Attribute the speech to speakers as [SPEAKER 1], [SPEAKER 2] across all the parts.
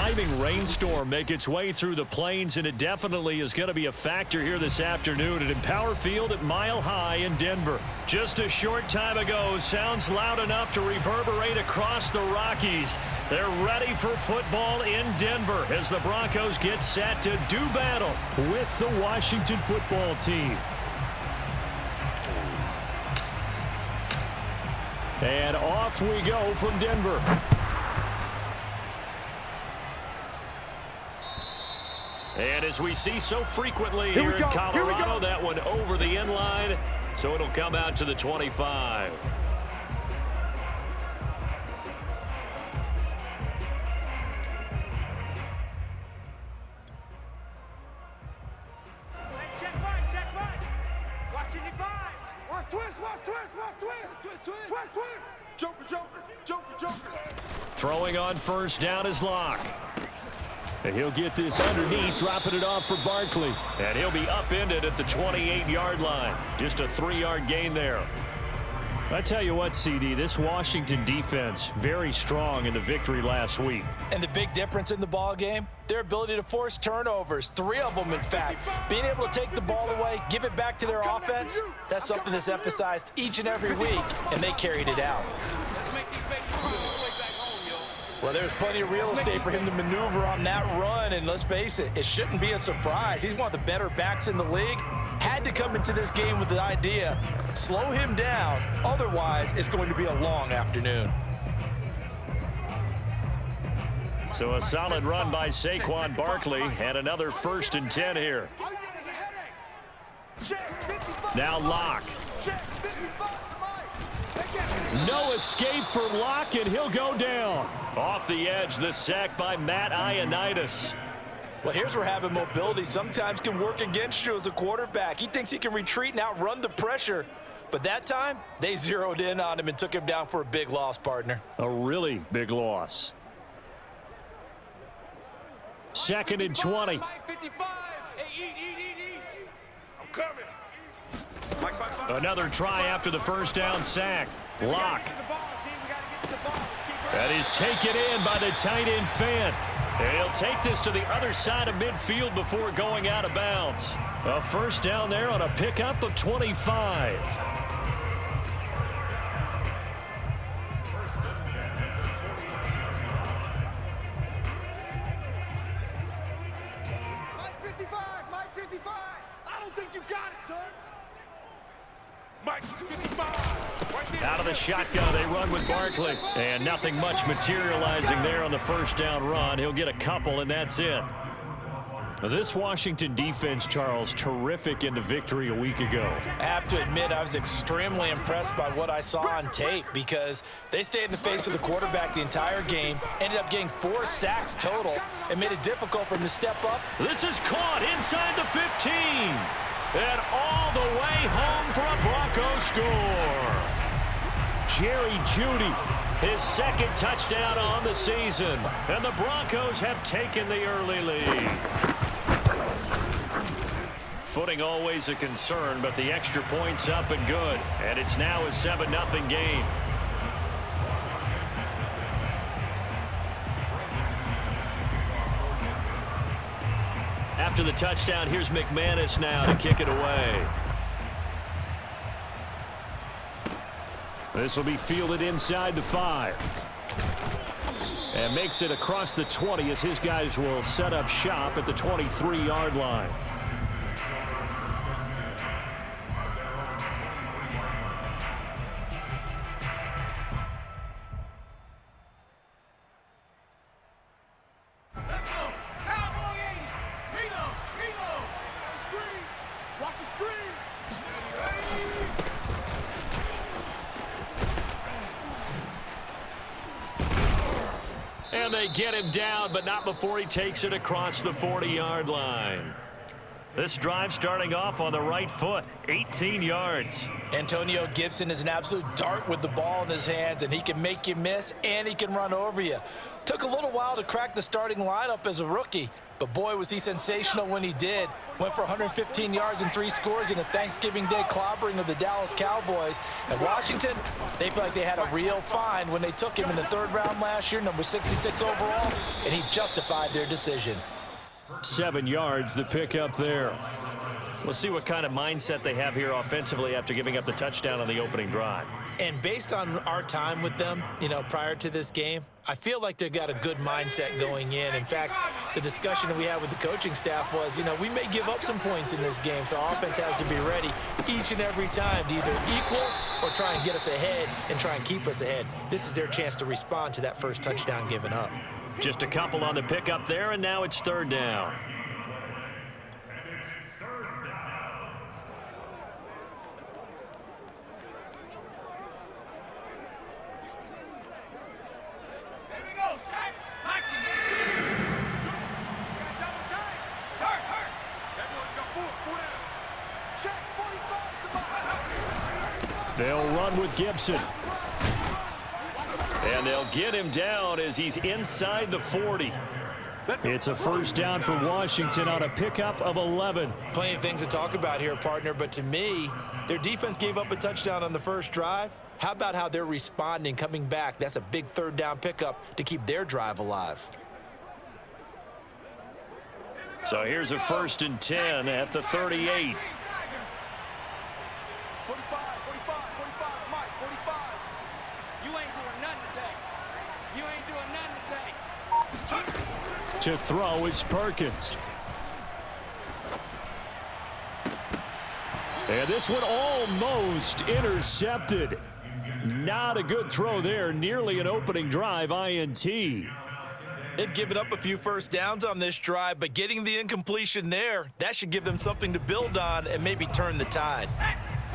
[SPEAKER 1] driving rainstorm make its way through the plains, and it definitely is going to be a factor here this afternoon at Empower Field at Mile High in Denver. Just a short time ago, sounds loud enough to reverberate across the Rockies. They're ready for football in Denver as the Broncos get set to do battle with the Washington football team. And off we go from Denver. And as we see so frequently here in Colorado, that one over the end line, so it'll come out to the 25.
[SPEAKER 2] Check right. Watch it, watch twist. Joker.
[SPEAKER 1] Throwing on first down is Locke. And he'll get this underneath, dropping it off for Barkley. And he'll be upended at the 28-yard line. Just a 3-yard gain there. I tell you what, CD, this Washington defense, very strong in the victory last week.
[SPEAKER 3] And the big difference in the ball game, their ability to force turnovers, 3 of them in fact. Being able to take the ball away, give it back to their offense, that's something that's emphasized each and every week, and they carried it out.
[SPEAKER 2] Let's make these babies all the way back home, yo.
[SPEAKER 3] Well, there's plenty of real estate for him to maneuver on that run, and let's face it, it shouldn't be a surprise. He's one of the better backs in the league. Had to come into this game with the idea, slow him down, otherwise it's going to be a long afternoon.
[SPEAKER 1] So a solid run by Saquon Barkley, and another 1st and 10 here. Now Locke. No escape for Locke, and he'll go down. Off the edge, the sack by Matt Ioannidis.
[SPEAKER 3] Well, here's where having mobility sometimes can work against you as a quarterback. He thinks he can retreat and outrun the pressure. But that time, they zeroed in on him and took him down for a big loss, partner.
[SPEAKER 1] A really big loss. 2nd and 20.
[SPEAKER 2] I'm coming.
[SPEAKER 1] Another try after the first down sack. Locke. That is taken in by the tight end Fant. And he'll take this to the other side of midfield before going out of bounds. A first down there on a pickup of 25.
[SPEAKER 2] Mike 55. I don't think you got it, son. Mike 55.
[SPEAKER 1] Out of the shotgun, they run with Barkley. And nothing much materializing there on the first down run. He'll get a couple, and that's it. This Washington defense, Charles, terrific in the victory a week ago.
[SPEAKER 3] I have to admit, I was extremely impressed by what I saw on tape because they stayed in the face of the quarterback the entire game, ended up getting 4 sacks total, and made it difficult for him to step up.
[SPEAKER 1] This is caught inside the 15. And all the way home for a Broncos score. Jerry Jeudy, his 2nd touchdown on the season. And the Broncos have taken the early lead. Footing always a concern, but the extra point's up and good. And it's now a 7-0 game. After the touchdown, here's McManus now to kick it away. This will be fielded inside the 5. And makes it across the 20 as his guys will set up shop at the 23-yard line. And they get him down, but not before he takes it across the 40-yard line. This drive starting off on the right foot, 18 yards.
[SPEAKER 3] Antonio Gibson is an absolute dart with the ball in his hands, and he can make you miss, and he can run over you. Took a little while to crack the starting lineup as a rookie, but boy, was he sensational when he did. Went for 115 yards and 3 scores in a Thanksgiving Day clobbering of the Dallas Cowboys. And Washington, they feel like they had a real find when they took him in the 3rd round last year, number 66 overall, and he justified their decision.
[SPEAKER 1] 7 yards, the pickup there. We'll see what kind of mindset they have here offensively after giving up the touchdown on the opening drive.
[SPEAKER 3] And based on our time with them, prior to this game, I feel like they've got a good mindset going in. In fact, the discussion that we had with the coaching staff was, we may give up some points in this game, so our offense has to be ready each and every time to either equal or try and get us ahead and try and keep us ahead. This is their chance to respond to that first touchdown given up.
[SPEAKER 1] Just a couple on the pickup there, and now it's 3rd down. They'll run with Gibson. And they'll get him down as he's inside the 40. It's a 1st down for Washington on a pickup of 11.
[SPEAKER 3] Plenty of things to talk about here, partner, but to me, their defense gave up a touchdown on the first drive. How about how they're responding, coming back? That's a big 3rd down pickup to keep their drive alive.
[SPEAKER 1] So here's a 1st and 10 at the 38.
[SPEAKER 2] 45, 45, Mike, 45.
[SPEAKER 4] You ain't doing nothing today. You ain't doing nothing today.
[SPEAKER 1] To throw is Perkins. And this one almost intercepted. Not a good throw there. Nearly an opening drive INT.
[SPEAKER 3] They've given up a few 1st downs on this drive, but getting the incompletion there, that should give them something to build on and maybe turn the tide.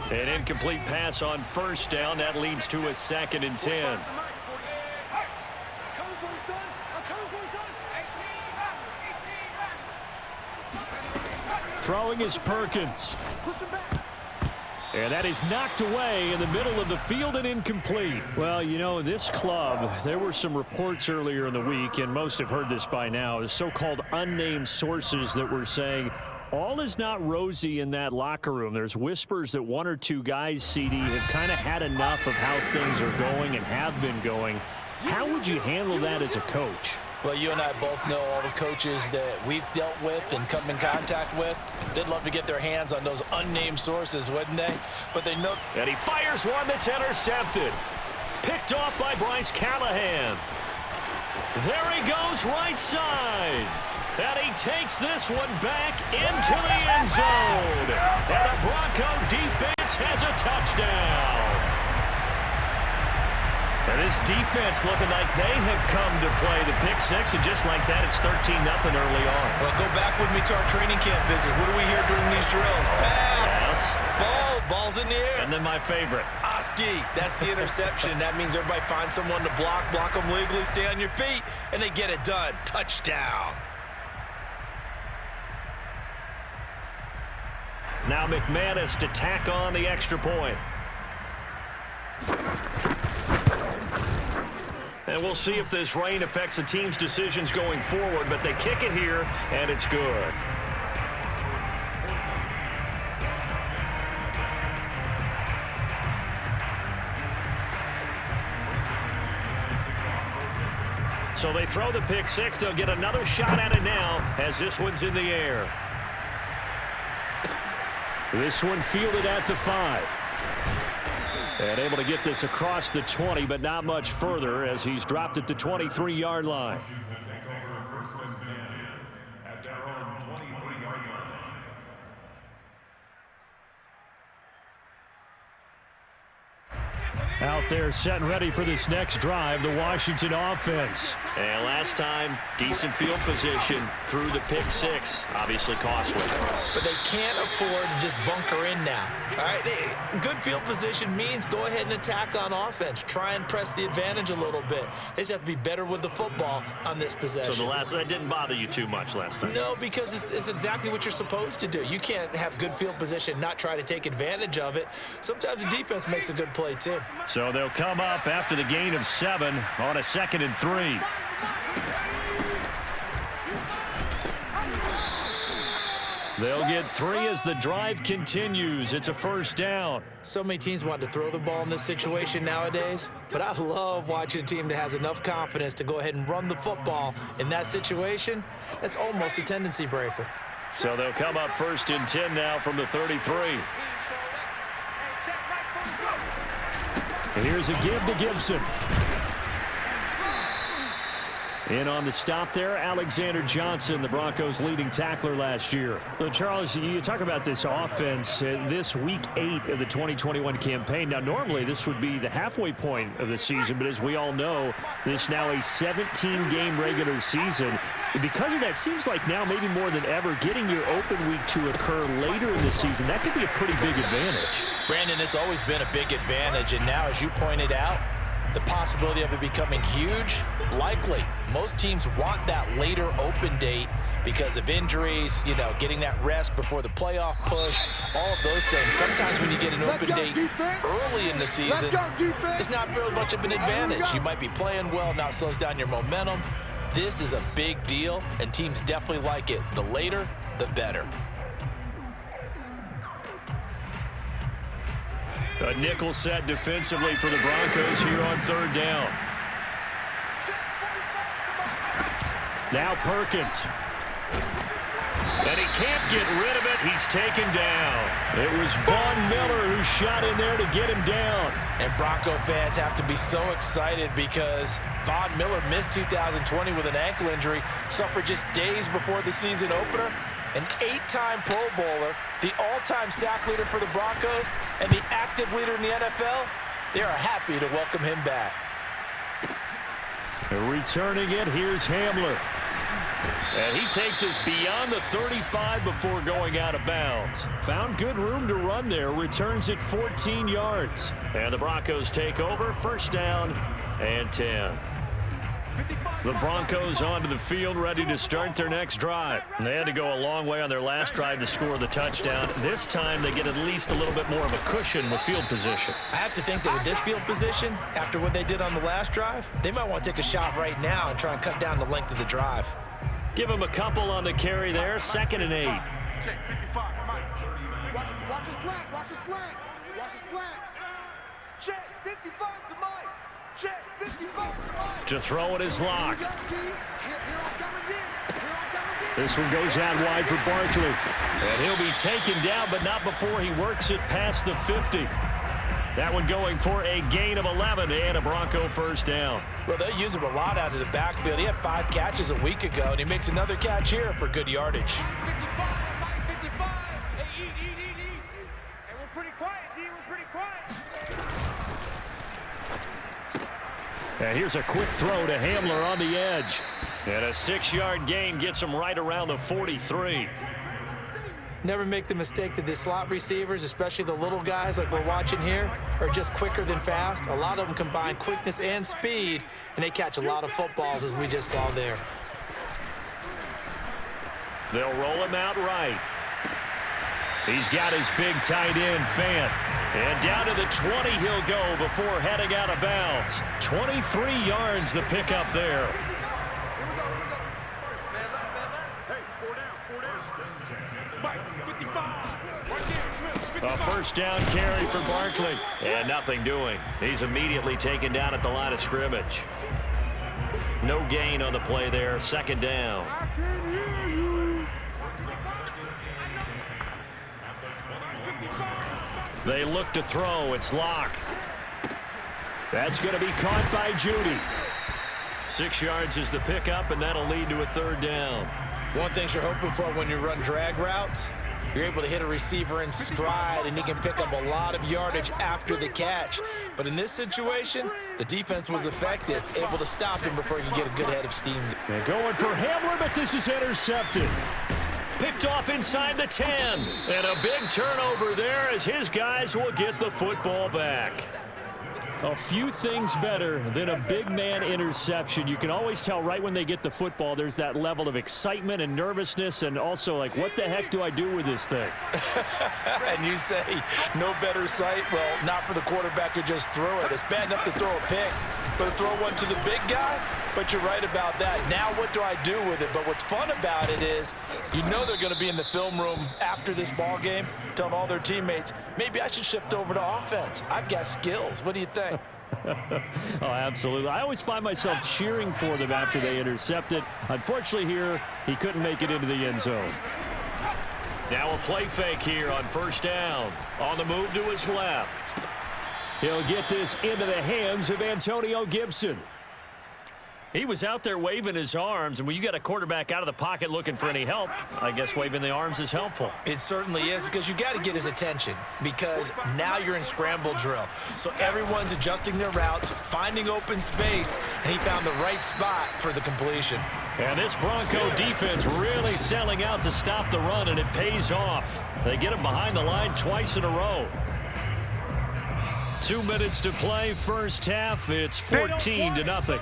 [SPEAKER 1] An incomplete pass on 1st down. That leads to a 2nd and 10. Throwing is Perkins. And that is knocked away in the middle of the field and incomplete. Well, this club, there were some reports earlier in the week, and most have heard this by now, so-called unnamed sources that were saying all is not rosy in that locker room. There's whispers that 1 or 2 guys, CD, have kind of had enough of how things are going and have been going. How would you handle that as a coach?
[SPEAKER 3] Well, you and I both know all the coaches that we've dealt with and come in contact with. They'd love to get their hands on those unnamed sources, wouldn't they? But they know.
[SPEAKER 1] And he fires one that's intercepted. Picked off by Bryce Callahan. There he goes right side. And he takes this one back into the end zone. And the Bronco defense has a touchdown. And this defense looking like they have come to play the pick 6, and just like that, it's 13-0 early on.
[SPEAKER 3] Well, go back with me to our training camp visit. What do we hear during these drills? Pass. Ball's in the air.
[SPEAKER 1] And then my favorite.
[SPEAKER 3] Oski, that's the interception. That means everybody finds someone to block them legally, stay on your feet, and they get it done. Touchdown.
[SPEAKER 1] Now McManus to tack on the extra point. And we'll see if this rain affects the team's decisions going forward, but they kick it here, and it's good. So they throw the pick 6. They'll get another shot at it now as this one's in the air. This one fielded at the 5. And able to get this across the 20, but not much further as he's dropped at the 23-yard line. Out there set and ready for this next drive, the Washington offense. And last time, decent field position through the pick 6. Obviously costly.
[SPEAKER 3] But they can't afford to just bunker in now. All right, good field position means go ahead and attack on offense. Try and press the advantage a little bit. They just have to be better with the football on this possession.
[SPEAKER 1] So that didn't bother you too much last time?
[SPEAKER 3] No, because it's exactly what you're supposed to do. You can't have good field position, not try to take advantage of it. Sometimes the defense makes a good play too.
[SPEAKER 1] So they'll come up after the gain of 7 on a 2nd and 3. They'll get 3 as the drive continues. It's a first down.
[SPEAKER 3] So many teams want to throw the ball in this situation nowadays, but I love watching a team that has enough confidence to go ahead and run the football in that situation. That's almost a tendency breaker.
[SPEAKER 1] So they'll come up 1st and 10 now from the 33. And here's a give to Gibson. In on the stop there, Alexander Johnson, the Broncos' leading tackler last year. So Charles, you talk about this offense, this week 8 of the 2021 campaign. Now, normally this would be the halfway point of the season, but as we all know, this now a 17-game regular season. Because of that, seems like now maybe more than ever, getting your open week to occur later in the season, that could be a pretty big advantage.
[SPEAKER 3] Brandon, it's always been a big advantage, and now, as you pointed out, the possibility of it becoming huge, likely. Most teams want that later open date because of injuries, you know, getting that rest before the playoff push, all of those things. Sometimes when you get an open date early in the season, it's not very much of an advantage. You might be playing well, now it slows down your momentum. This is a big deal, and teams definitely like it. The later, the better.
[SPEAKER 1] A nickel set defensively for the Broncos here on 3rd down. Now Perkins. And he can't get rid of it. He's taken down. It was Von Miller who shot in there to get him down.
[SPEAKER 3] And Bronco fans have to be so excited because Von Miller missed 2020 with an ankle injury, suffered just days before the season opener. An 8-time Pro Bowler, the all-time sack leader for the Broncos, and the active leader in the NFL. They are happy to welcome him back.
[SPEAKER 1] Returning it, here's Hamler. And he takes us beyond the 35 before going out of bounds. Found good room to run there, returns it 14 yards. And the Broncos take over, 1st down and 10. The Broncos onto the field, ready to start their next drive. They had to go a long way on their last drive to score the touchdown. This time, they get at least a little bit more of a cushion with field position.
[SPEAKER 3] I have to think that with this field position, after what they did on the last drive, they might want to take a shot right now and try and cut down the length of the drive.
[SPEAKER 1] Give them a couple on the carry there, 2nd and 8.
[SPEAKER 2] Check 55, Mike. Watch a slant, watch a slant, watch a slant. Check 55 to Mike. Check 55 to Mike.
[SPEAKER 1] To throw it is Locke. This one goes out wide for Barkley. And he'll be taken down, but not before he works it past the 50. That one going for a gain of 11 and a Bronco 1st down.
[SPEAKER 3] Well, they use him a lot out of the backfield. He had 5 catches a week ago, and he makes another catch here for good yardage.
[SPEAKER 4] 55, hey, eat. And we're pretty quiet, D, we're pretty quiet.
[SPEAKER 1] And here's a quick throw to Hamler on the edge. And a 6-yard gain gets him right around the 43.
[SPEAKER 3] Never make the mistake that the slot receivers, especially the little guys like we're watching here, are just quicker than fast. A lot of them combine quickness and speed, and they catch a lot of footballs, as we just saw there.
[SPEAKER 1] They'll roll him out right. He's got his big tight end, Fant. And down to the 20 he'll go before heading out of bounds. 23 yards the pickup there. A 1st down carry for Barkley. And nothing doing. He's immediately taken down at the line of scrimmage. No gain on the play there. 2nd down. They look to throw. It's Locke. That's going to be caught by Judy. 6 yards is the pickup, and that'll lead to a 3rd down.
[SPEAKER 3] One thing you're hoping for when you run drag routes, you're able to hit a receiver in stride, and he can pick up a lot of yardage after the catch. But in this situation, the defense was effective, able to stop him before he could get a good head of steam.
[SPEAKER 1] They're going for Hamler, but this is intercepted. Picked off inside the 10. And a big turnover there as his guys will get the football back. A few things better than a big man interception. You can always tell right when they get the football, there's that level of excitement and nervousness, and also like, what the heck do I do with this thing?
[SPEAKER 3] And you say, no better sight? Well, not for the quarterback to just throw it. It's bad enough to throw a pick. Going to throw one to the big guy, but you're right about that. Now what do I do with it? But what's fun about it is you know they're going to be in the film room after this ball game telling all their teammates, maybe I should shift over to offense. I've got skills. What do you think?
[SPEAKER 1] Oh, absolutely. I always find myself cheering for them after they intercept it. Unfortunately here, he couldn't make it into the end zone. Now a play fake here on first down. On the move to his left. He'll get this into the hands of Antonio Gibson. He was out there waving his arms, and when you got a quarterback out of the pocket looking for any help, I guess waving the arms is helpful.
[SPEAKER 3] It certainly is, because you got to get his attention, because now you're in scramble drill. So everyone's adjusting their routes, finding open space, and he found the right spot for the completion.
[SPEAKER 1] And this Bronco defense really selling out to stop the run, and it pays off. They get him behind the line twice in a row. 2 minutes to play, first half. It's 14-0.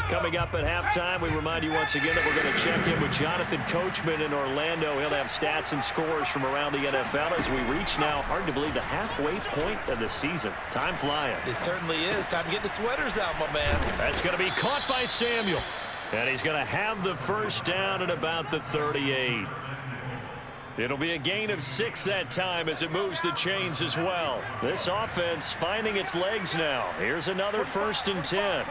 [SPEAKER 1] Coming up at halftime, we remind you once again that we're going to check in with Jonathan Coachman in Orlando. He'll have stats and scores from around the NFL as we reach now, hard to believe, the halfway point of the season. Time flying.
[SPEAKER 3] It certainly is. Time to get the sweaters out, my man.
[SPEAKER 1] That's going to be caught by Samuel. And he's going to have the first down at about the 38. It'll be a gain of 6 that time as it moves the chains as well. This offense finding its legs now. Here's another 1st and 10.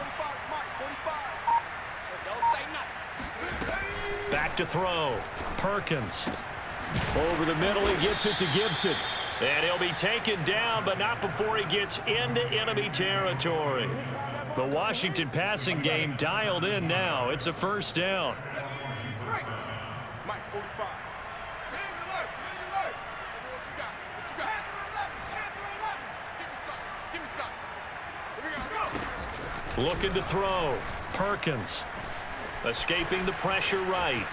[SPEAKER 1] Back to throw. Perkins. Over the middle, he gets it to Gibson. And he'll be taken down, but not before he gets into enemy territory. The Washington passing game dialed in now. It's a first down.
[SPEAKER 2] Mike, 45. Give me some.
[SPEAKER 1] Looking to throw. Perkins. Escaping the pressure right.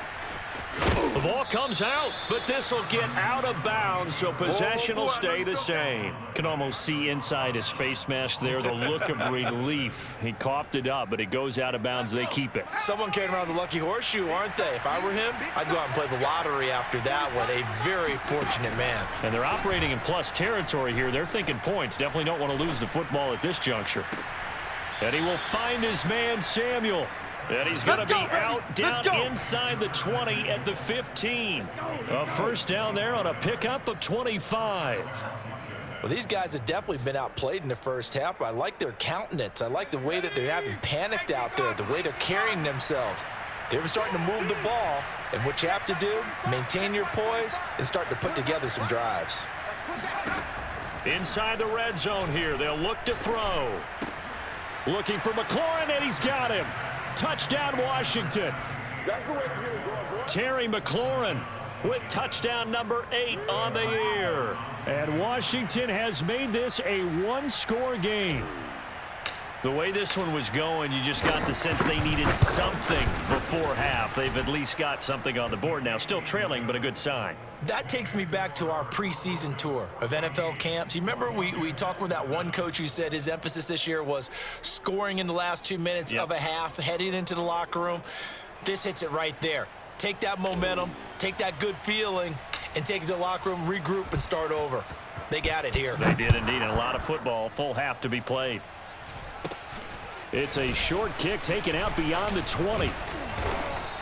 [SPEAKER 1] The ball comes out, but this will get out of bounds, so possession will stay the same. Can almost see inside his face mask there the look of relief. He coughed it up, but it goes out of bounds. They keep it.
[SPEAKER 3] Someone carrying around the lucky horseshoe, aren't they? If I were him, I'd go out and play the lottery after that one. A very fortunate man.
[SPEAKER 1] And they're operating in plus territory here. They're thinking points. Definitely don't want to lose the football at this juncture. And he will find his man, Samuel. And he's going to be out down inside the 20 at the 15. A first down there on a pickup of 25.
[SPEAKER 3] Well, these guys have definitely been outplayed in the first half. I like their countenance. I like the way that they haven't panicked out there, the way they're carrying themselves. They're starting to move the ball, and what you have to do, maintain your poise and start to put together some drives.
[SPEAKER 1] Inside the red zone here, they'll look to throw. Looking for McLaurin, and he's got him. Touchdown, Washington. Terry McLaurin with touchdown number 8 on the year. And Washington has made this a one-score game. The way this one was going, you just got the sense they needed something before half. They've at least got something on the board now. Still trailing, but a good sign.
[SPEAKER 3] That takes me back to our preseason tour of NFL camps. You remember we talked with that one coach who said his emphasis this year was scoring in the last 2 minutes of a half, heading into the locker room. This hits it right there. Take that momentum, take that good feeling, and take it to the locker room, regroup, and start over. They got it here.
[SPEAKER 1] They did indeed, and a lot of football, full half to be played. It's a short kick taken out beyond the 20.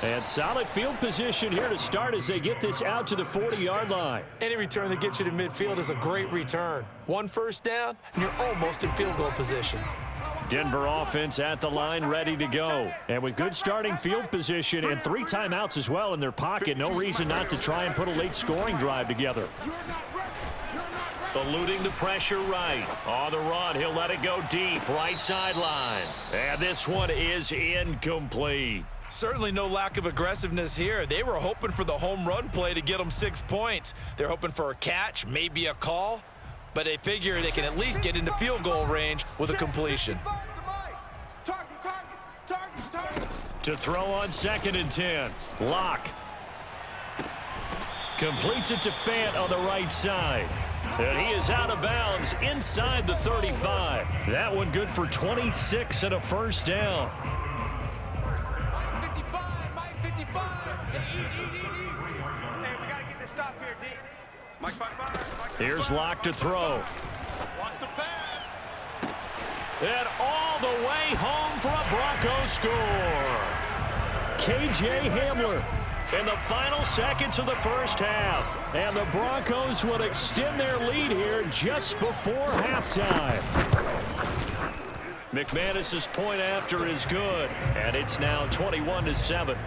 [SPEAKER 1] And solid field position here to start as they get this out to the 40-yard line.
[SPEAKER 3] Any return that gets you to midfield is a great return. One first down, and you're almost in field goal position.
[SPEAKER 1] Denver offense at the line, ready to go. And with good starting field position and 3 timeouts as well in their pocket, no reason not to try and put a late scoring drive together. Eluding the pressure right. On the run, he'll let it go deep, right sideline. And this one is incomplete.
[SPEAKER 3] Certainly no lack of aggressiveness here. They were hoping for the home run play to get them 6 points. They're hoping for a catch, maybe a call, but they figure they can at least get into field goal range with a completion.
[SPEAKER 1] To throw on 2nd and 10. Locke. Completes it to Fant on the right side. And he is out of bounds inside the 35. That one good for 26 and a first down.
[SPEAKER 4] Mike 55, Mike 55. to stop here, D.
[SPEAKER 2] Mike,
[SPEAKER 1] Here's Locke to throw.
[SPEAKER 4] Watch the pass.
[SPEAKER 1] And all the way home for a Broncos score. KJ Hamler in the final seconds of the first half. And the Broncos would extend their lead here just before halftime. McManus's point after is good, and it's now 21-7.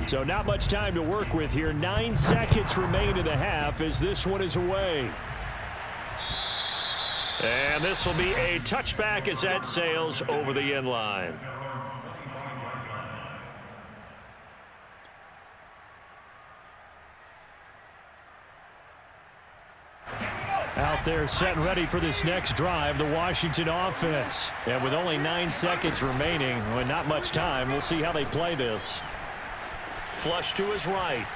[SPEAKER 1] So not much time to work with here. 9 seconds remain in the half as this one is away. And this will be a touchback as that sails over the end line. Out there set and ready for this next drive, the Washington offense. And with only 9 seconds remaining, well, not much time, we'll see how they play this. Flush to his right.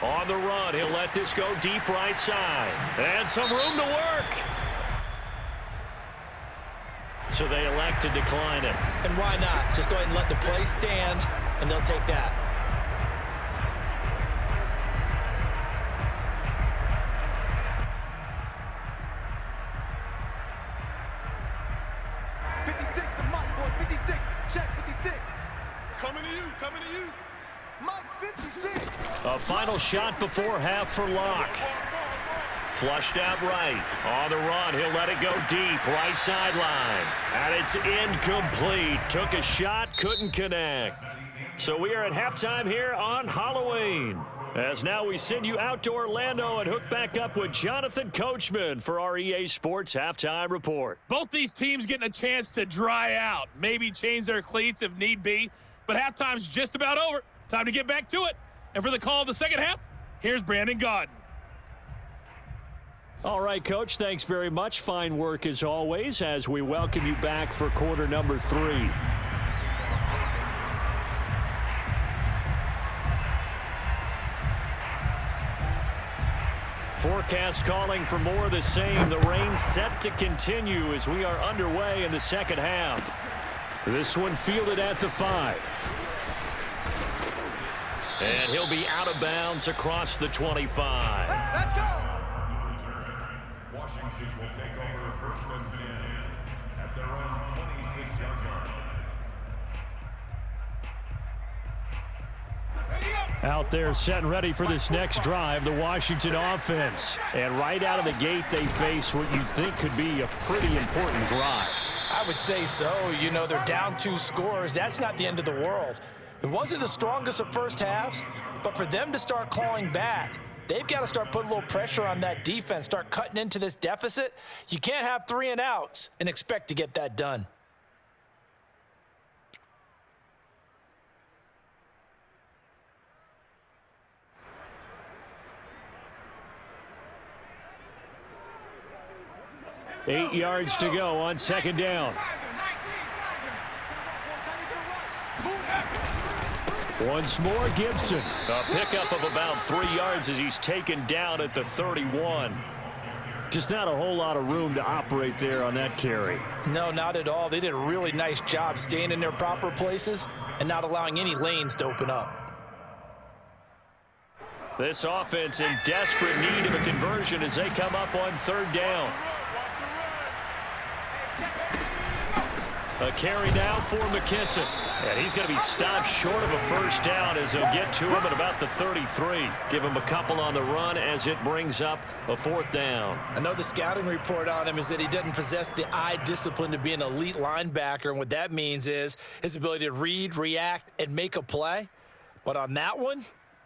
[SPEAKER 1] On the run, he'll let this go deep right side. And some room to work. So they elect to decline it.
[SPEAKER 3] And why not? Just go ahead and let the play stand, and they'll take that.
[SPEAKER 1] A final shot before half for Locke. Flushed out right. On the run, he'll let it go deep. Right sideline. And it's incomplete. Took a shot, couldn't connect. So we are at halftime here on Halloween. As now we send you out to Orlando and hook back up with Jonathan Coachman for our EA Sports Halftime Report.
[SPEAKER 5] Both these teams getting a chance to dry out. Maybe change their cleats if need be. But halftime's just about over. Time to get back to it. And for the call of the second half, here's Brandon Gaudin.
[SPEAKER 1] All right, Coach, thanks very much. Fine work as always as we welcome you back for quarter number 3. Forecast calling for more of the same. The rain set to continue as we are underway in the second half. This one fielded at the 5. And he'll be out of bounds across the 25.
[SPEAKER 2] Let's go!
[SPEAKER 6] Washington will take over first and 10 at their own 26-yard line.
[SPEAKER 1] Out there set and ready for this next drive, the Washington offense. And right out of the gate, they face what you think could be a pretty important drive.
[SPEAKER 3] I would say so. You know, they're down 2 scores. That's not the end of the world. It wasn't the strongest of first halves, but for them to start clawing back, they've got to start putting a little pressure on that defense, start cutting into this deficit. You can't have 3 and outs and expect to get that done.
[SPEAKER 1] Eight yards to go on second down. Once more, Gibson. A pickup of about 3 yards as he's taken down at the 31. Just not a whole lot of room to operate there on that carry.
[SPEAKER 3] No, not at all. They did a really nice job staying in their proper places and not allowing any lanes to open up.
[SPEAKER 1] This offense in desperate need of a conversion as they come up on third down. A carry now for McKissick. And he's going to be stopped short of a first down as he'll get to him at about the 33. Give him a couple on the run as it brings up a 4th down.
[SPEAKER 3] I know the scouting report on him is that he doesn't possess the eye discipline to be an elite linebacker. And what that means is his ability to read, react, and make a play. But on that one,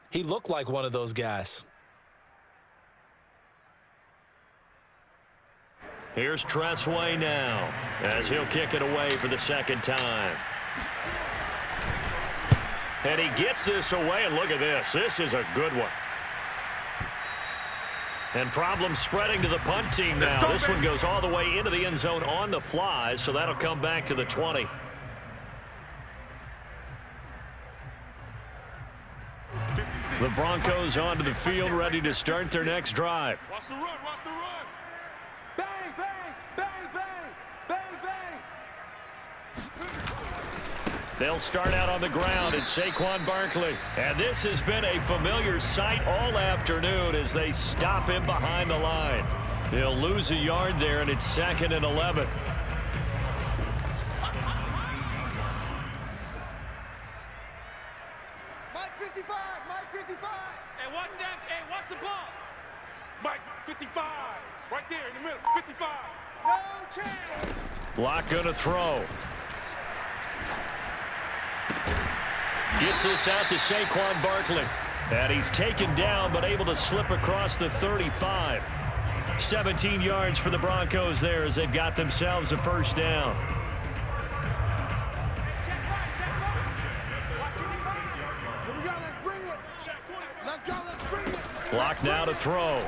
[SPEAKER 3] he looked like one of those guys.
[SPEAKER 1] Here's Tressway now as he'll kick it away for the second time. And he gets this away, and look at this. This is a good one. And problem spreading to the punt team now. This one goes all the way into the end zone on the fly, so that'll come back to the 20. The Broncos onto the field, ready to start their next drive.
[SPEAKER 2] Watch the run, watch the run.
[SPEAKER 4] Bang, bang, bang, bang, bang, bang.
[SPEAKER 1] They'll start out on the ground. It's Saquon Barkley. And this has been a familiar sight all afternoon as they stop him behind the line. They'll lose a yard there, and it's 2nd and 11.
[SPEAKER 2] Mike 55, Mike 55.
[SPEAKER 4] Hey, watch that. Hey, watch the ball.
[SPEAKER 2] Mike 55, right there in the middle, 55. No chance.
[SPEAKER 1] Lock gonna throw. Gets this out to Saquon Barkley. And he's taken down, but able to slip across the 35. 17 yards for the Broncos there as they've got themselves a first down.
[SPEAKER 2] Here we go, let's bring it. Let's go, let's bring it.
[SPEAKER 1] Lock now to throw.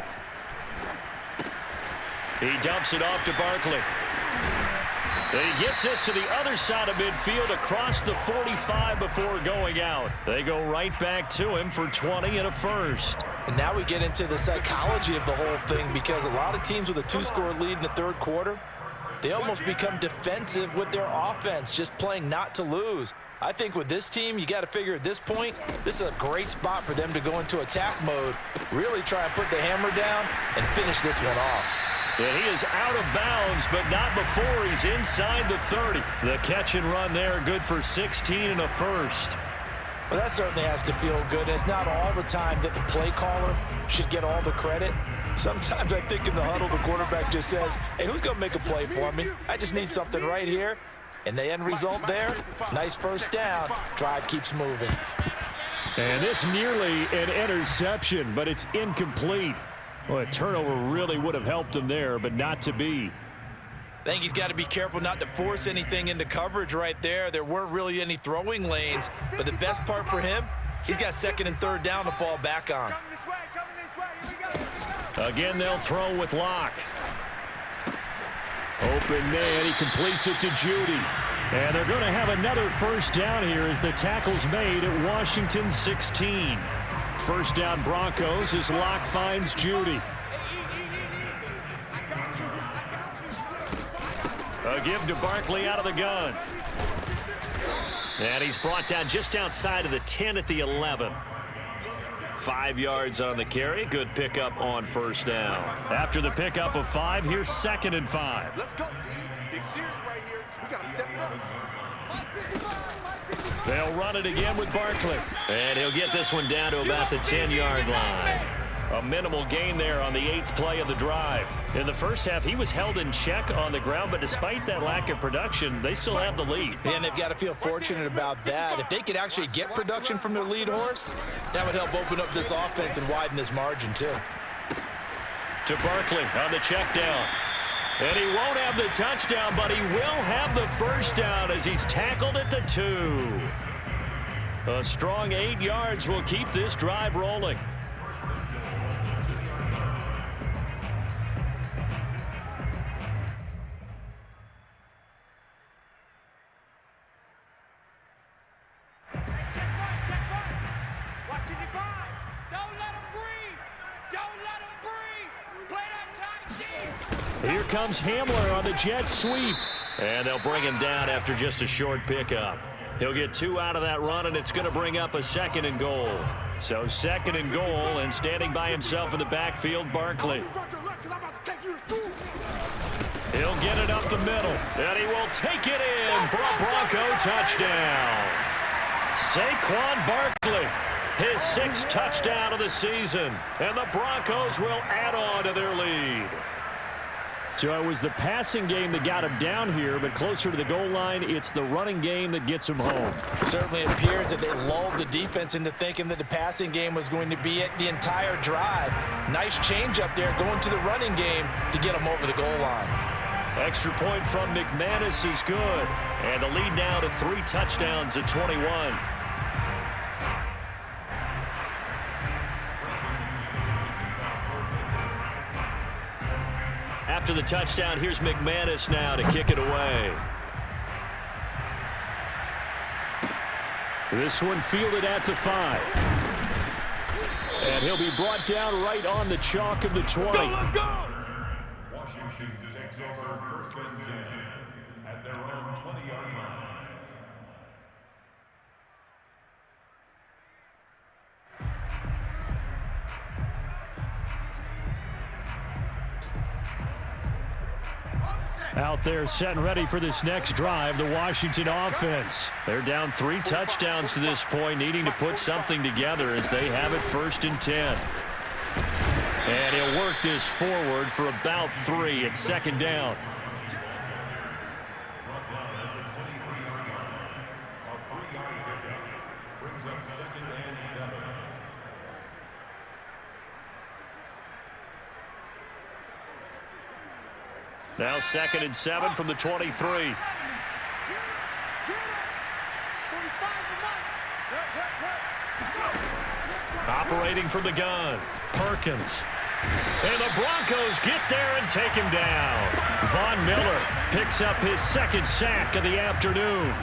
[SPEAKER 1] He dumps it off to Barkley. And he gets this to the other side of midfield across the 45 before going out. They go right back to him for 20 and a first.
[SPEAKER 3] And now we get into the psychology of the whole thing, because a lot of teams with a 2-score lead in the third quarter, they almost become defensive with their offense, just playing not to lose. I think with this team, you got to figure at this point, this is a great spot for them to go into attack mode, really try and put the hammer down and finish this one off.
[SPEAKER 1] And he is out of bounds, but not before he's inside the 30. The catch and run there, good for 16 and a first.
[SPEAKER 3] Well, that certainly has to feel good. It's not all the time that the play caller should get all the credit. Sometimes I think in the huddle, the quarterback just says, hey, who's going to make a play for me? I just need something right here. And the end result there, nice first down. Drive keeps moving.
[SPEAKER 1] And this nearly an interception, but it's incomplete. Well, a turnover really would have helped him there, but not to be.
[SPEAKER 3] I think he's got to be careful not to force anything into coverage right there. There weren't really any throwing lanes, but the best part for him, he's got 2nd and 3rd down to fall back on.
[SPEAKER 4] Coming this way, coming this way. Here we go, here we go.
[SPEAKER 1] Again, they'll throw with Locke. Open man, he completes it to Judy. And they're going to have another first down here as the tackle's made at Washington 16. First down Broncos as Locke finds Judy. A give to Barkley out of the gun. And he's brought down just outside of the 10 at the 11. 5 yards on the carry. Good pickup on first down. After the pickup of 5, here's 2nd and 5.
[SPEAKER 2] Let's go, D. Big series right here. We got to step it up. Mike 55, Mike 55.
[SPEAKER 1] They'll run it again with Barkley. And he'll get this one down to about the 10-yard line. A minimal gain there on the 8th play of the drive. In the first half, he was held in check on the ground, but despite that lack of production, they still have the lead.
[SPEAKER 3] And they've got to feel fortunate about that. If they could actually get production from their lead horse, that would help open up this offense and widen this margin too.
[SPEAKER 1] To Barkley on the check down. And he won't have the touchdown, but he will have the first down as he's tackled at the 2. A strong 8 yards will keep this drive rolling. Here comes Hamler on the jet sweep. And they'll bring him down after just a short pickup. He'll get 2 out of that run, and it's going to bring up a 2nd and goal. So 2nd and goal, and standing by himself in the backfield, Barkley. He'll get it up the middle, and he will take it in for a Bronco touchdown. Saquon Barkley, his 6th touchdown of the season, and the Broncos will add on to their lead. So it was the passing game that got him down here, but closer to the goal line, it's the running game that gets him home.
[SPEAKER 3] It certainly appears that they lulled the defense into thinking that the passing game was going to be it the entire drive. Nice change up there going to the running game to get him over the goal line.
[SPEAKER 1] Extra point from McManus is good. And the lead now to 3 touchdowns at 21. After the touchdown, here's McManus now to kick it away. This one fielded at the 5. And he'll be brought down right on the chalk of the 20.
[SPEAKER 6] Let's go! Washington takes over 1st and 10 at their own 20-yard line.
[SPEAKER 1] Out there set and ready for this next drive, the Washington offense. They're down 3 touchdowns to this point, needing to put something together as they have it 1st and 10. And he'll work this forward for about 3 at 2nd down.
[SPEAKER 6] Brought down at the 23-yard line. A 3-yard pickup brings up 2nd and 7.
[SPEAKER 1] Now 2nd and 7 from the 23. Operating from the gun, Perkins. And the Broncos get there and take him down. Von Miller picks up his 2nd sack of the afternoon.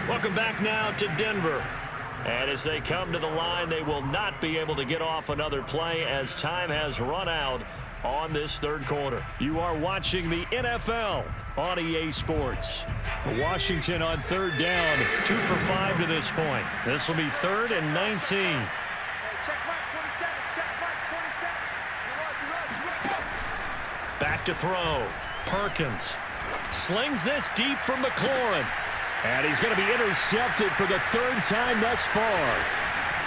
[SPEAKER 1] Welcome back now to Denver. And as they come to the line, they will not be able to get off another play as time has run out on this 3rd quarter. You are watching the NFL on EA Sports. Washington on 3rd down, 2 for 5 to this point. This will be 3rd and 19.
[SPEAKER 2] Check mark 27. Check mark 27.
[SPEAKER 1] Back to throw. Perkins slings this deep from McLaurin. And he's going to be intercepted for the 3rd time thus far.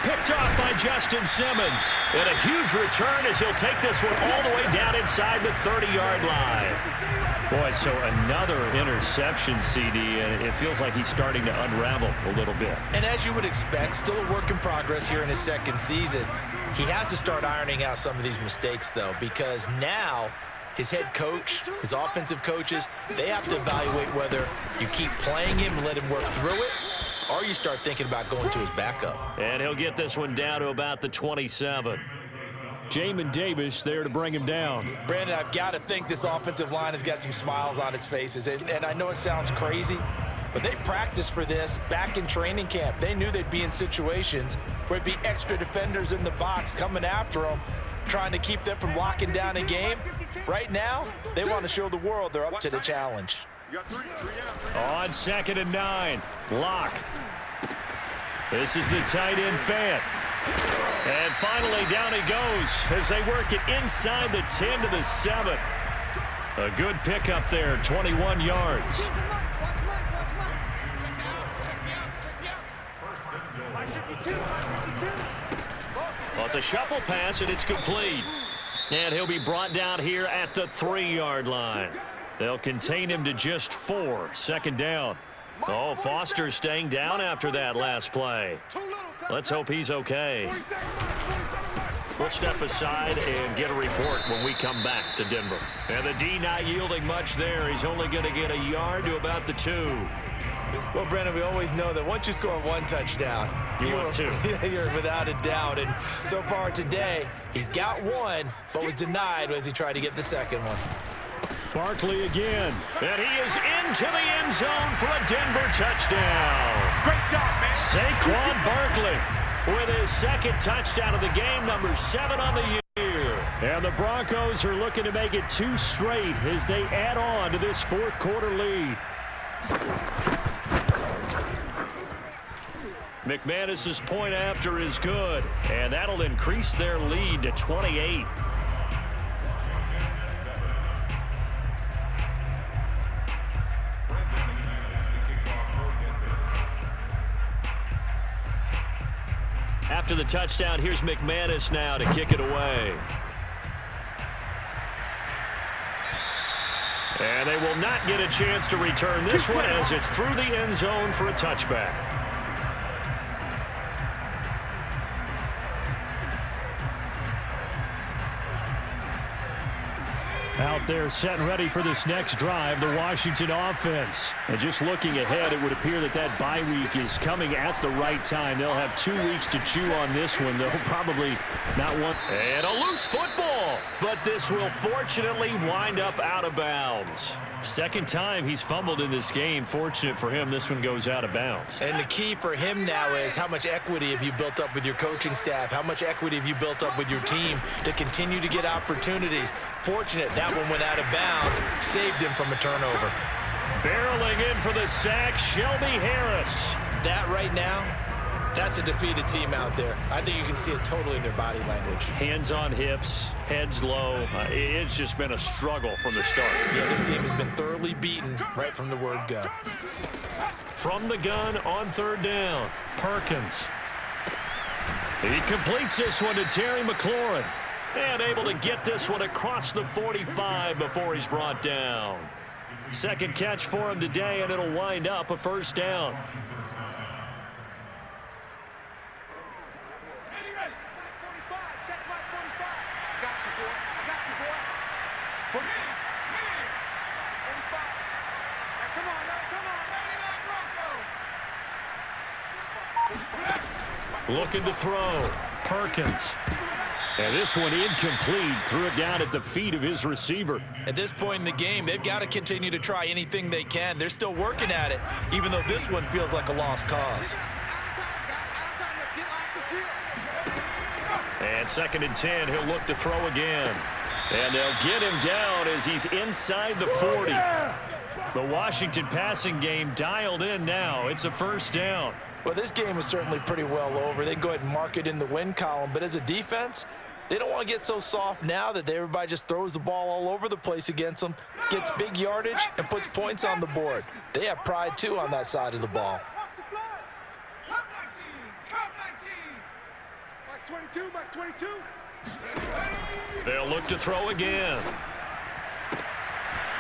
[SPEAKER 1] Picked off by Justin Simmons. And a huge return as he'll take this one all the way down inside the 30-yard line. Boy, so another interception, CD, and it feels like he's starting to unravel a little bit.
[SPEAKER 3] And as you would expect, still a work in progress here in his 2nd season. He has to start ironing out some of these mistakes, though, because now his head coach, his offensive coaches, they have to evaluate whether you keep playing him and let him work through it, or you start thinking about going to his backup.
[SPEAKER 1] And he'll get this one down to about the 27. Jamin Davis there to bring him down.
[SPEAKER 3] Brandon, I've got to think this offensive line has got some smiles on its faces. And I know it sounds crazy, but they practiced for this back in training camp. They knew they'd be in situations where it'd be extra defenders in the box coming after them, trying to keep them from locking down a game. Right now, they want to show the world they're up to the challenge.
[SPEAKER 1] On 2nd and 9, Locke. This is the tight end Fant. And finally down he goes as they work it inside the 10 to the 7. A good pickup there, 21 yards. Well, it's a shuffle pass, and it's complete. And he'll be brought down here at the 3-yard line. They'll contain him to just 4, 2nd down. Oh, Foster staying down after that last play. Let's hope he's okay. We'll step aside and get a report when we come back to Denver. And the D not yielding much there. He's only going to get a yard to about the 2.
[SPEAKER 3] Well, Brandon, we always know that once you score 1 touchdown,
[SPEAKER 1] want 2.
[SPEAKER 3] You're without a doubt. And so far today, he's got 1, but was denied as he tried to get the 2nd one.
[SPEAKER 1] Barkley again. And he is into the end zone for a Denver touchdown.
[SPEAKER 2] Great job, man.
[SPEAKER 1] Saquon Barkley with his 2nd touchdown of the game, number 7 on the year. And the Broncos are looking to make it 2 straight as they add on to this 4th quarter lead. McManus's point after is good, and that'll increase their lead to 28. After the touchdown, here's McManus now to kick it away. And they will not get a chance to return this one as it's through the end zone for a touchback. Out there set and ready for this next drive, the Washington offense. And just looking ahead, it would appear that that bye week is coming at the right time. They'll have 2 weeks to chew on this one. They'll probably not want... And a loose football. But this will fortunately wind up out of bounds. Second time he's fumbled in this game. Fortunate for him, this one goes out of bounds.
[SPEAKER 3] And the key for him now is how much equity have you built up with your coaching staff? How much equity have you built up with your team to continue to get opportunities? Fortunate that one went out of bounds, saved him from a turnover.
[SPEAKER 1] Barreling in for the sack, Shelby Harris.
[SPEAKER 3] That right now, that's a defeated team out there. I think you can see it totally in their body language.
[SPEAKER 1] Hands on hips, heads low. It's just been a struggle from the start.
[SPEAKER 3] Yeah, this team has been thoroughly beaten right from the word go.
[SPEAKER 1] From the gun on third down, Perkins. He completes this one to Terry McLaurin. And able to get this one across the 45 before he's brought down. Second catch for him today, and it'll wind up a first down. Looking to throw. Perkins. And this one incomplete. Threw it down at the feet of his receiver.
[SPEAKER 3] At this point in the game, they've got to continue to try anything they can. They're still working at it, even though this one feels like a lost cause.
[SPEAKER 1] And 2nd and 10, he'll look to throw again. And they'll get him down as he's inside the 40. The Washington passing game dialed in now. It's a first down.
[SPEAKER 3] Well, this game is certainly pretty well over. They can go ahead and mark it in the win column. But as a defense, they don't want to get so soft now that everybody just throws the ball all over the place against them, gets big yardage, and puts points on the board. They have pride, too, on that side of the ball.
[SPEAKER 2] Max 22, Max 22.
[SPEAKER 1] They'll look to throw again.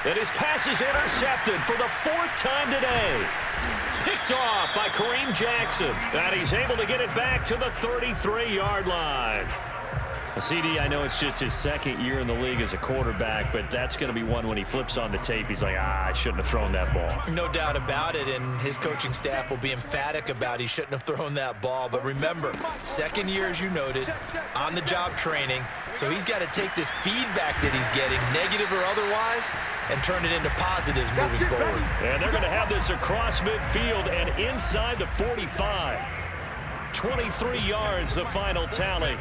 [SPEAKER 1] And his pass is intercepted for the 4th time today. Picked off by Kareem Jackson. And he's able to get it back to the 33-yard line. CD, I know it's just his 2nd year in the league as a quarterback, but that's going to be one when he flips on the tape. He's like, I shouldn't have thrown that ball.
[SPEAKER 3] No doubt about it, and his coaching staff will be emphatic about he shouldn't have thrown that ball. But remember, 2nd year, as you noted, on-the-job training, so he's got to take this feedback that he's getting, negative or otherwise, and turn it into positives moving forward.
[SPEAKER 1] And they're going to have this across midfield and inside the 45. 23 yards, the final tally.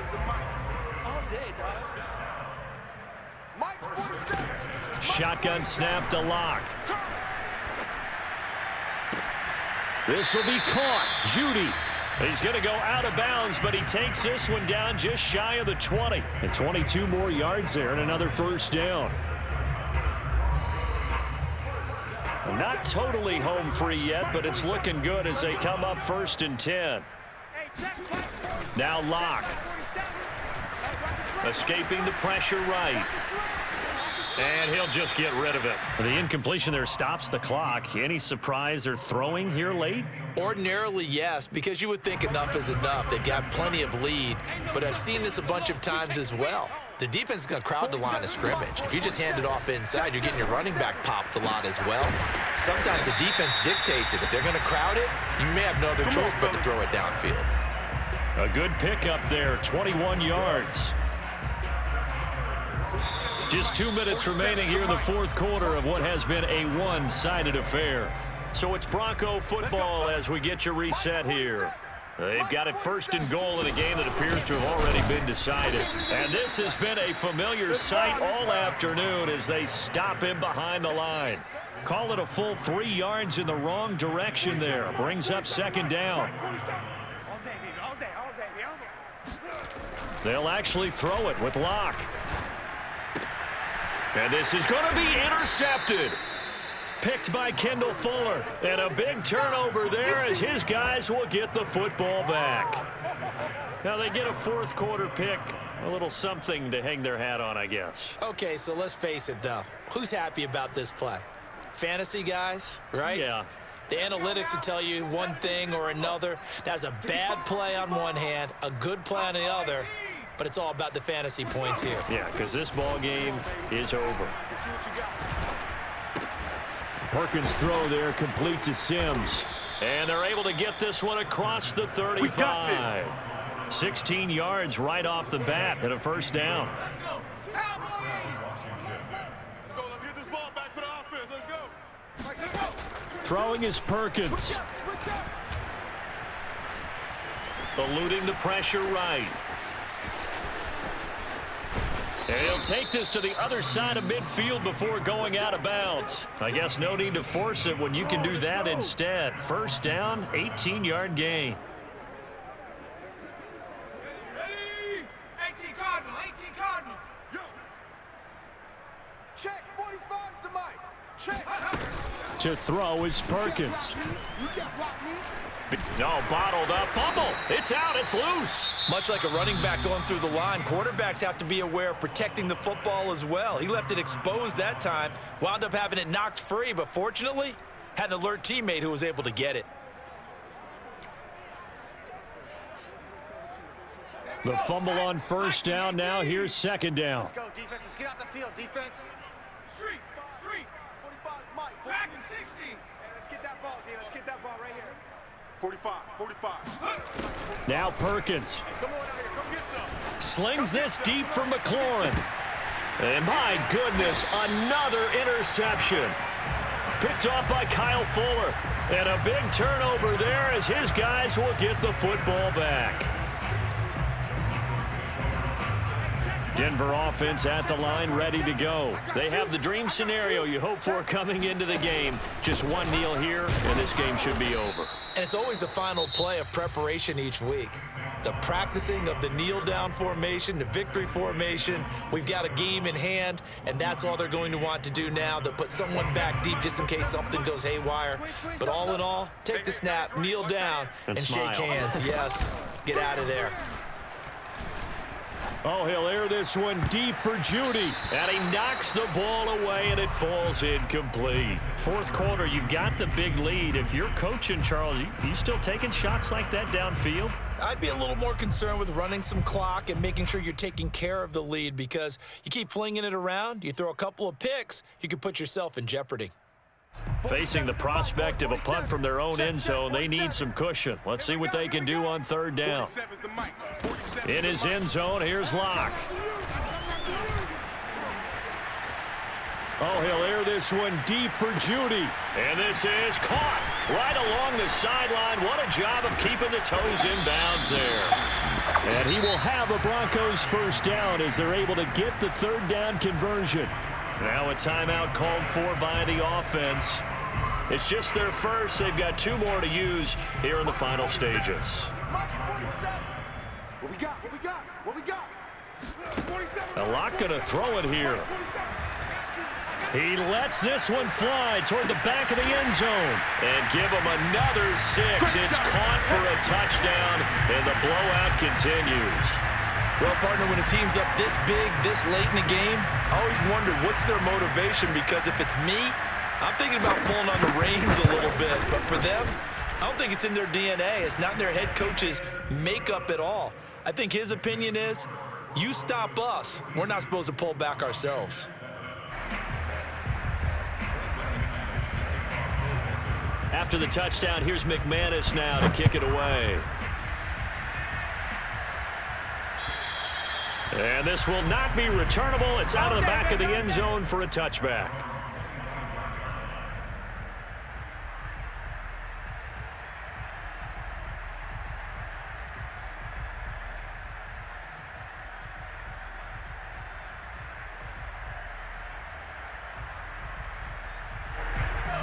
[SPEAKER 1] Shotgun snap to Locke. This will be caught. Judy. He's going to go out of bounds, but he takes this one down just shy of the 20. And 22 more yards there and another first down. Not totally home free yet, but it's looking good as they come up 1st and 10. Now Locke. Escaping the pressure right. And he'll just get rid of it. The incompletion there stops the clock. Any surprise they're throwing here late?
[SPEAKER 3] Ordinarily, yes, because you would think enough is enough. They've got plenty of lead, but I've seen this a bunch of times as well. The defense is going to crowd the line of scrimmage. If you just hand it off inside, you're getting your running back popped a lot as well. Sometimes the defense dictates it. If they're going to crowd it, you may have no other choice but to throw it downfield.
[SPEAKER 1] A good pickup there, 21 yards. Just 2 minutes remaining here in the 4th quarter of what has been a one-sided affair. So it's Bronco football as we get you reset here. They've got it 1st and goal in a game that appears to have already been decided. And this has been a familiar sight all afternoon as they stop him behind the line. Call it a full 3 yards in the wrong direction there. Brings up 2nd down. They'll actually throw it with Locke. And this is going to be intercepted. Picked by Kendall Fuller. And a big turnover there as his guys will get the football back. Now they get a 4th quarter pick. A little something to hang their hat on, I guess.
[SPEAKER 3] Okay, so let's face it, though. Who's happy about this play? Fantasy guys, right?
[SPEAKER 1] Yeah.
[SPEAKER 3] The analytics will tell you one thing or another. That's a bad play on one hand, a good play on the other. but it's all about the fantasy points here.
[SPEAKER 1] Yeah, because this ball game is over. Perkins' throw there complete to Sims. And they're able to get this one across the 35. 16 yards right off the bat and a first down.
[SPEAKER 2] Let's go. Let's get this ball back for the offense. Let's go.
[SPEAKER 1] Throwing is Perkins. Eluding the pressure right. And he'll take this to the other side of midfield before going out of bounds. I guess no need to force it when you can do that instead. First down, 18-yard gain.
[SPEAKER 4] Ready? 18 Cardinal, 18 Cardinal.
[SPEAKER 2] Yo. Check. 45 the mic. Check.
[SPEAKER 1] To throw is Perkins.
[SPEAKER 2] You can't block me.
[SPEAKER 1] No, bottled up. Fumble. It's out. It's loose.
[SPEAKER 3] Much like a running back going through the line, quarterbacks have to be aware of protecting the football as well. He left it exposed that time, wound up having it knocked free, but fortunately, had an alert teammate who was able to get it.
[SPEAKER 1] The fumble on first down. Now here's second down.
[SPEAKER 7] Let's go, defense. Let's get out the field, defense.
[SPEAKER 4] Street, street.
[SPEAKER 2] 45 Mike.
[SPEAKER 4] Dragon 60.
[SPEAKER 2] Hey, let's get that ball, D. Let's get that ball right here. 45. 45.
[SPEAKER 1] Now Perkins.
[SPEAKER 2] Come on out here. Come get some.
[SPEAKER 1] Slings this deep for McLaurin. And my goodness, another interception. Picked off by Kyle Fuller. And a big turnover there as his guys will get the football back. Denver offense at the line, ready to go. They have the dream scenario you hope for coming into the game. Just one kneel here, and this game should be over.
[SPEAKER 3] And it's always the final play of preparation each week. The practicing of the kneel-down formation, the victory formation. We've got a game in hand, and that's all they're going to want to do now. They'll put someone back deep just in case something goes haywire. But all in all, take the snap, kneel down, and shake hands. Yes, get out of there.
[SPEAKER 1] Oh, he'll air this one deep for Judy. And he knocks the ball away, and it falls incomplete. Fourth quarter, you've got the big lead. If you're coaching, Charles, you still taking shots like that downfield?
[SPEAKER 3] I'd be a little more concerned with running some clock and making sure you're taking care of the lead, because you keep flinging it around, you throw a couple of picks, you can put yourself in jeopardy.
[SPEAKER 1] Facing the prospect of a punt from their own end zone, they need some cushion. Let's see what they can do on third down. In his end zone, here's Locke. Oh, he'll air this one deep for Judy. And this is caught right along the sideline. What a job of keeping the toes in bounds there. And he will have a Broncos first down as they're able to get the third down conversion. Now a timeout called for by the offense. It's just their first. They've got two more to use here in the final stages.
[SPEAKER 2] What we got? What we got? What we got? 47.
[SPEAKER 1] A lot going to throw it here. He lets this one fly toward the back of the end zone. And give him another 6. It's caught for a touchdown, and the blowout continues.
[SPEAKER 3] Well, partner, when a team's up this big, this late in the game, I always wonder what's their motivation, because if it's me, I'm thinking about pulling on the reins a little bit. But for them, I don't think it's in their DNA. It's not in their head coach's makeup at all. I think his opinion is, you stop us, we're not supposed to pull back ourselves.
[SPEAKER 1] After the touchdown, here's McManus now to kick it away. And this will not be returnable. It's out of the back of the end zone for a touchback.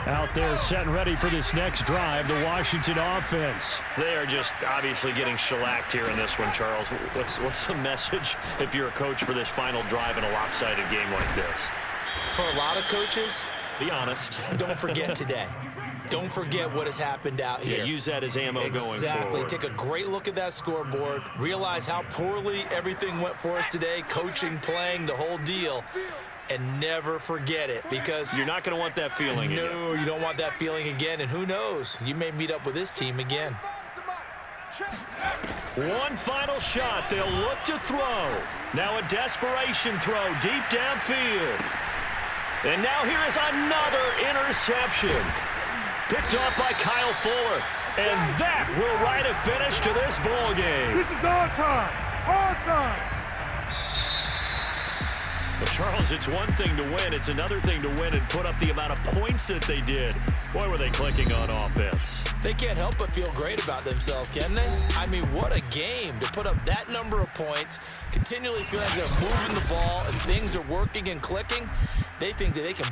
[SPEAKER 1] Out there set and ready for this next drive, the Washington offense. They are just obviously getting shellacked here in this one, Charles. What's the message if you're a coach for this final drive in a lopsided game like this?
[SPEAKER 3] For a lot of coaches,
[SPEAKER 1] be honest.
[SPEAKER 3] Don't forget today. Don't forget what has happened out here.
[SPEAKER 1] Yeah, use that as ammo going forward.
[SPEAKER 3] Exactly. Take a great look at that scoreboard. Realize how poorly everything went for us today. Coaching, playing, the whole deal. And never forget it, because
[SPEAKER 1] you're not going to want that feeling again.
[SPEAKER 3] No, you don't want that feeling again. And who knows? You may meet up with this team again.
[SPEAKER 2] Check.
[SPEAKER 1] One final shot. They'll look to throw. Now a desperation throw deep downfield. And now here is another interception. Picked off by Kyle Fuller. And that will write a finish to this ball game.
[SPEAKER 2] This is our time. Our time.
[SPEAKER 1] Well, Charles, it's one thing to win. It's another thing to win and put up the amount of points that they did. Boy, were they clicking on offense.
[SPEAKER 3] They can't help but feel great about themselves, can they? I mean, what a game to put up that number of points, continually feel like they're moving the ball and things are working and clicking. They think that they can